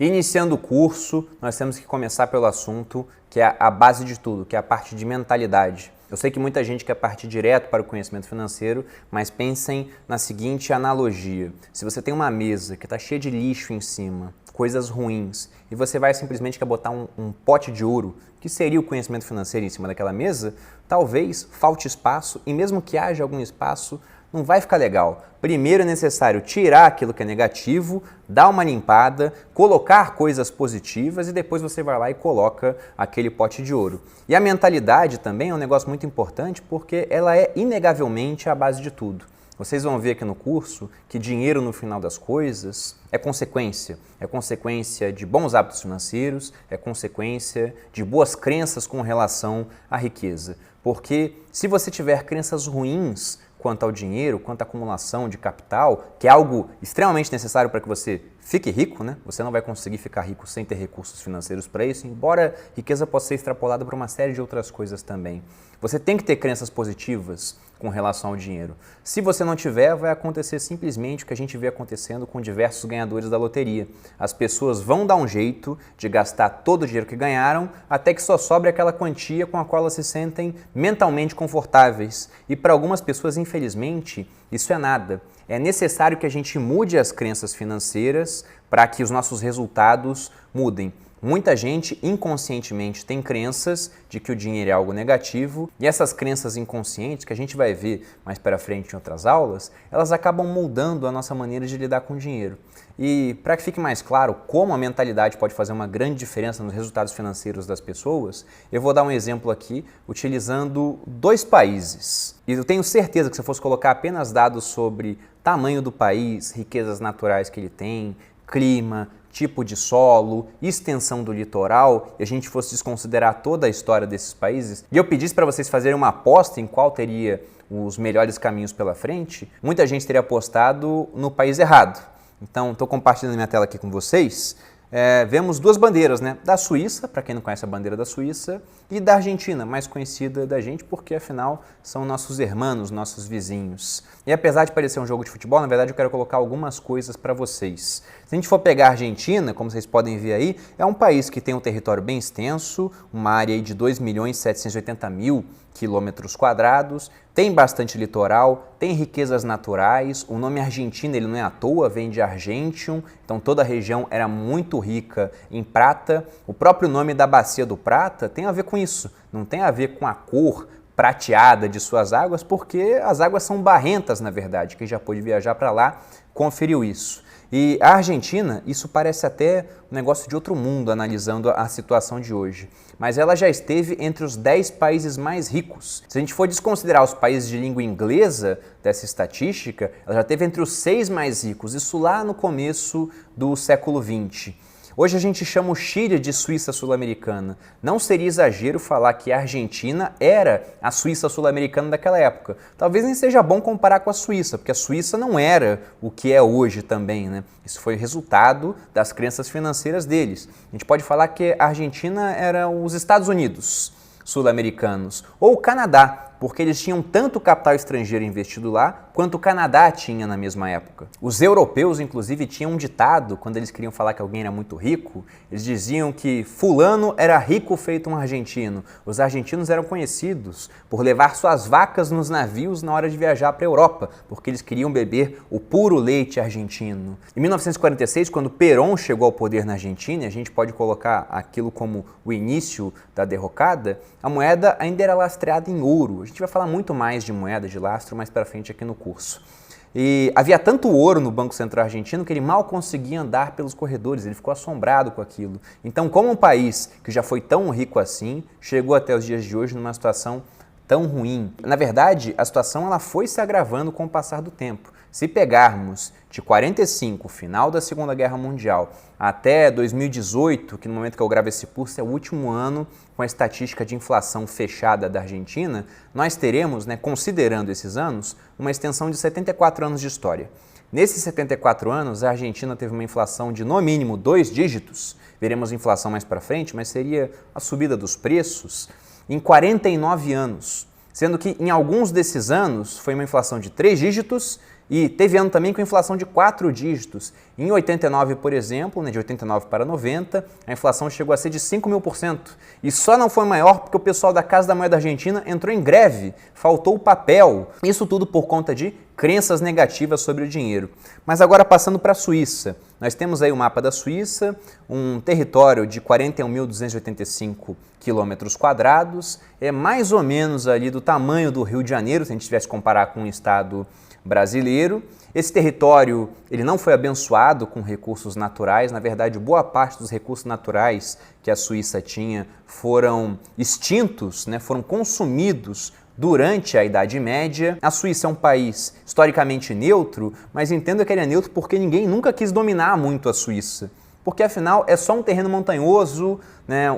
Iniciando o curso, nós temos que começar pelo assunto que é a base de tudo, que é a parte de mentalidade. Eu sei que muita gente quer partir direto para o conhecimento financeiro, mas pensem na seguinte analogia. Se você tem uma mesa que está cheia de lixo em cima, coisas ruins, e você vai simplesmente quer botar um pote de ouro, que seria o conhecimento financeiro em cima daquela mesa, talvez falte espaço, e mesmo que haja algum espaço, não vai ficar legal. Primeiro é necessário tirar aquilo que é negativo, dar uma limpada, colocar coisas positivas e depois você vai lá e coloca aquele pote de ouro. E a mentalidade também é um negócio muito importante porque ela é inegavelmente a base de tudo. Vocês vão ver aqui no curso que dinheiro no final das coisas é consequência de bons hábitos financeiros, é consequência de boas crenças com relação à riqueza. Porque se você tiver crenças ruins quanto ao dinheiro, quanto à acumulação de capital, que é algo extremamente necessário para que você fique rico, né? Você não vai conseguir ficar rico sem ter recursos financeiros para isso, embora riqueza possa ser extrapolada para uma série de outras coisas também. Você tem que ter crenças positivas com relação ao dinheiro. Se você não tiver, vai acontecer simplesmente o que a gente vê acontecendo com diversos ganhadores da loteria. As pessoas vão dar um jeito de gastar todo o dinheiro que ganharam até que só sobre aquela quantia com a qual elas se sentem mentalmente confortáveis. E para algumas pessoas, infelizmente, isso é nada. É necessário que a gente mude as crenças financeiras para que os nossos resultados mudem. Muita gente inconscientemente tem crenças de que o dinheiro é algo negativo e essas crenças inconscientes, que a gente vai ver mais para frente em outras aulas, elas acabam moldando a nossa maneira de lidar com o dinheiro. E para que fique mais claro como a mentalidade pode fazer uma grande diferença nos resultados financeiros das pessoas, eu vou dar um exemplo aqui utilizando dois países. E eu tenho certeza que se eu fosse colocar apenas dados sobre tamanho do país, riquezas naturais que ele tem, clima, tipo de solo, extensão do litoral, e a gente fosse desconsiderar toda a história desses países, e eu pedisse para vocês fazerem uma aposta em qual teria os melhores caminhos pela frente, muita gente teria apostado no país errado. Então, estou compartilhando minha tela aqui com vocês. Vemos duas bandeiras, né? Da Suíça, para quem não conhece a bandeira da Suíça, e da Argentina, mais conhecida da gente porque, afinal, são nossos irmãos, nossos vizinhos. E apesar de parecer um jogo de futebol, na verdade eu quero colocar algumas coisas para vocês. Se a gente for pegar a Argentina, como vocês podem ver aí, é um país que tem um território bem extenso, uma área aí de 2.780.000 quilômetros quadrados, tem bastante litoral, tem riquezas naturais, o nome Argentina ele não é à toa, vem de Argentium, então toda a região era muito rica em prata. O próprio nome da Bacia do Prata tem a ver com isso, não tem a ver com a cor prateada de suas águas, porque as águas são barrentas, na verdade. Quem já pôde viajar para lá conferiu isso. E a Argentina, isso parece até um negócio de outro mundo, analisando a situação de hoje. Mas ela já esteve entre os 10 países mais ricos. Se a gente for desconsiderar os países de língua inglesa dessa estatística, ela já esteve entre os 6 mais ricos, isso lá no começo do século XX. Hoje a gente chama o Chile de Suíça Sul-Americana. Não seria exagero falar que a Argentina era a Suíça Sul-Americana daquela época. Talvez nem seja bom comparar com a Suíça, porque a Suíça não era o que é hoje também, né? Isso foi resultado das crenças financeiras deles. A gente pode falar que a Argentina era os Estados Unidos sul-americanos ou o Canadá, porque eles tinham tanto capital estrangeiro investido lá, quanto o Canadá tinha na mesma época. Os europeus, inclusive, tinham um ditado, quando eles queriam falar que alguém era muito rico, eles diziam que fulano era rico feito um argentino. Os argentinos eram conhecidos por levar suas vacas nos navios na hora de viajar para a Europa, porque eles queriam beber o puro leite argentino. Em 1946, quando Perón chegou ao poder na Argentina, e a gente pode colocar aquilo como o início da derrocada, a moeda ainda era lastreada em ouro. A gente vai falar muito mais de moeda, de lastro, mais para frente aqui no curso. E havia tanto ouro no Banco Central argentino que ele mal conseguia andar pelos corredores, ele ficou assombrado com aquilo. Então, como um país que já foi tão rico assim, chegou até os dias de hoje numa situação tão ruim? Na verdade, a situação ela foi se agravando com o passar do tempo. Se pegarmos de 45, final da Segunda Guerra Mundial, até 2018, que no momento que eu gravo esse curso é o último ano com a estatística de inflação fechada da Argentina, nós teremos, considerando esses anos, uma extensão de 74 anos de história. Nesses 74 anos, a Argentina teve uma inflação de, no mínimo, 2 dígitos, veremos inflação mais para frente, mas seria a subida dos preços, em 49 anos, sendo que em alguns desses anos foi uma inflação de 3 dígitos E teve ano também com inflação de 4 dígitos. Em 89, por exemplo, de 89 para 90, a inflação chegou a ser de 5.000%. E só não foi maior porque o pessoal da Casa da Moeda Argentina entrou em greve, faltou o papel. Isso tudo por conta de crenças negativas sobre o dinheiro. Mas agora passando para a Suíça. Nós temos aí o mapa da Suíça, um território de 41.285 quilômetros quadrados, é mais ou menos ali do tamanho do Rio de Janeiro, se a gente tivesse que comparar com um estado brasileiro. Esse território ele não foi abençoado com recursos naturais, na verdade boa parte dos recursos naturais que a Suíça tinha foram extintos, foram consumidos durante a Idade Média. A Suíça é um país historicamente neutro, mas entenda que ele é neutro porque ninguém nunca quis dominar muito a Suíça. Porque afinal é só um terreno montanhoso,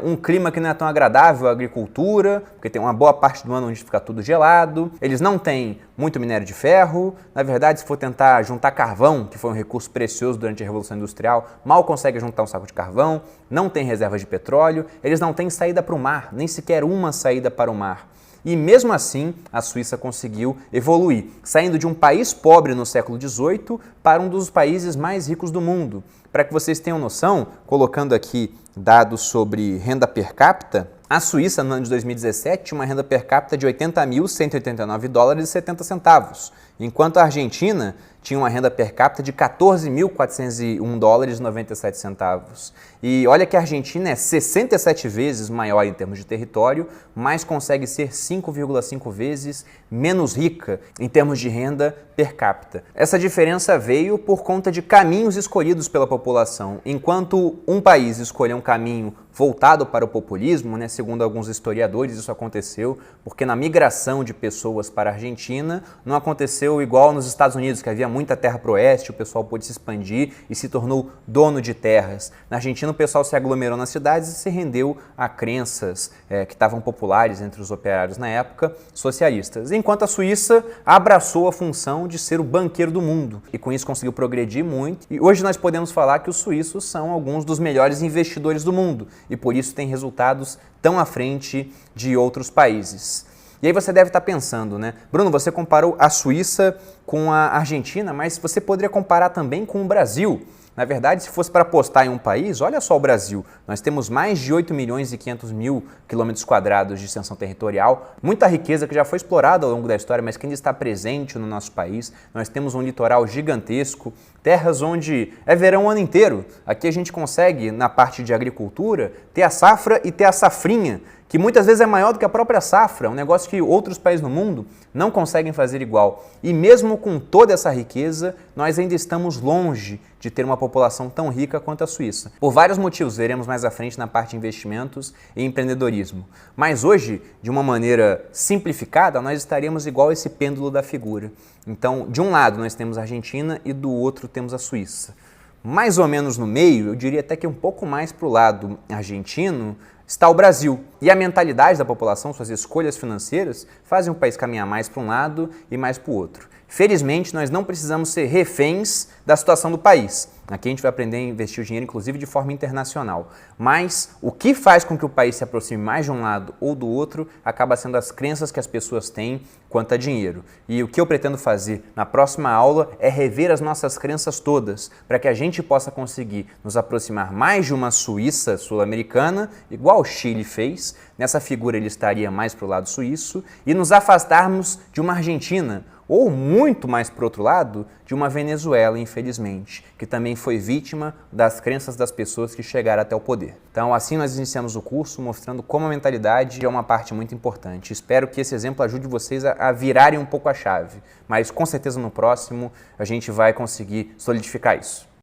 um clima que não é tão agradável à agricultura, porque tem uma boa parte do ano onde fica tudo gelado. Eles não têm muito minério de ferro. Na verdade, se for tentar juntar carvão, que foi um recurso precioso durante a Revolução Industrial, mal consegue juntar um saco de carvão, não tem reservas de petróleo, eles não têm saída para o mar, nem sequer uma saída para o mar. E mesmo assim, a Suíça conseguiu evoluir, saindo de um país pobre no século XVIII para um dos países mais ricos do mundo. Para que vocês tenham noção, colocando aqui dados sobre renda per capita, a Suíça, no ano de 2017, tinha uma renda per capita de 80.189 dólares e 70 centavos, enquanto a Argentina tinha uma renda per capita de 14.401 dólares e 97 centavos. E olha que a Argentina é 67 vezes maior em termos de território, mas consegue ser 5,5 vezes menos rica em termos de renda per capita. Essa diferença veio por conta de caminhos escolhidos pela população. Enquanto um país escolheu um caminho voltado para o populismo, segundo alguns historiadores, isso aconteceu porque na migração de pessoas para a Argentina não aconteceu igual nos Estados Unidos, que havia muita terra para o oeste, o pessoal pôde se expandir e se tornou dono de terras. Na Argentina o pessoal se aglomerou nas cidades e se rendeu a crenças que estavam populares entre os operários na época, socialistas. Enquanto a Suíça abraçou a função de ser o banqueiro do mundo e com isso conseguiu progredir muito. E hoje nós podemos falar que os suíços são alguns dos melhores investidores do mundo e por isso têm resultados tão à frente de outros países. E aí você deve estar pensando, Bruno, você comparou a Suíça com a Argentina, mas você poderia comparar também com o Brasil. Na verdade, se fosse para apostar em um país, olha só o Brasil. Nós temos mais de 8.500.000 quilômetros quadrados de extensão territorial, muita riqueza que já foi explorada ao longo da história, mas que ainda está presente no nosso país. Nós temos um litoral gigantesco, terras onde é verão o ano inteiro. Aqui a gente consegue, na parte de agricultura, ter a safra e ter a safrinha, que muitas vezes é maior do que a própria safra, um negócio que outros países no mundo não conseguem fazer igual. E mesmo com toda essa riqueza, nós ainda estamos longe de ter uma população tão rica quanto a Suíça. Por vários motivos, veremos mais à frente na parte de investimentos e empreendedorismo. Mas hoje, de uma maneira simplificada, nós estaríamos igual esse pêndulo da figura. Então, de um lado nós temos a Argentina e do outro temos a Suíça. Mais ou menos no meio, eu diria até que um pouco mais para o lado argentino, está o Brasil. E a mentalidade da população, suas escolhas financeiras, fazem o país caminhar mais para um lado e mais para o outro. Felizmente, nós não precisamos ser reféns da situação do país. Aqui a gente vai aprender a investir o dinheiro, inclusive, de forma internacional. Mas o que faz com que o país se aproxime mais de um lado ou do outro acaba sendo as crenças que as pessoas têm quanto a dinheiro. E o que eu pretendo fazer na próxima aula é rever as nossas crenças todas, para que a gente possa conseguir nos aproximar mais de uma Suíça sul-americana, igual o Chile fez, nessa figura ele estaria mais para o lado suíço, e nos afastarmos de uma Argentina, ou muito mais para o outro lado, de uma Venezuela, infelizmente, que também foi vítima das crenças das pessoas que chegaram até o poder. Então, assim nós iniciamos o curso, mostrando como a mentalidade é uma parte muito importante. Espero que esse exemplo ajude vocês a virarem um pouco a chave, mas com certeza no próximo a gente vai conseguir solidificar isso.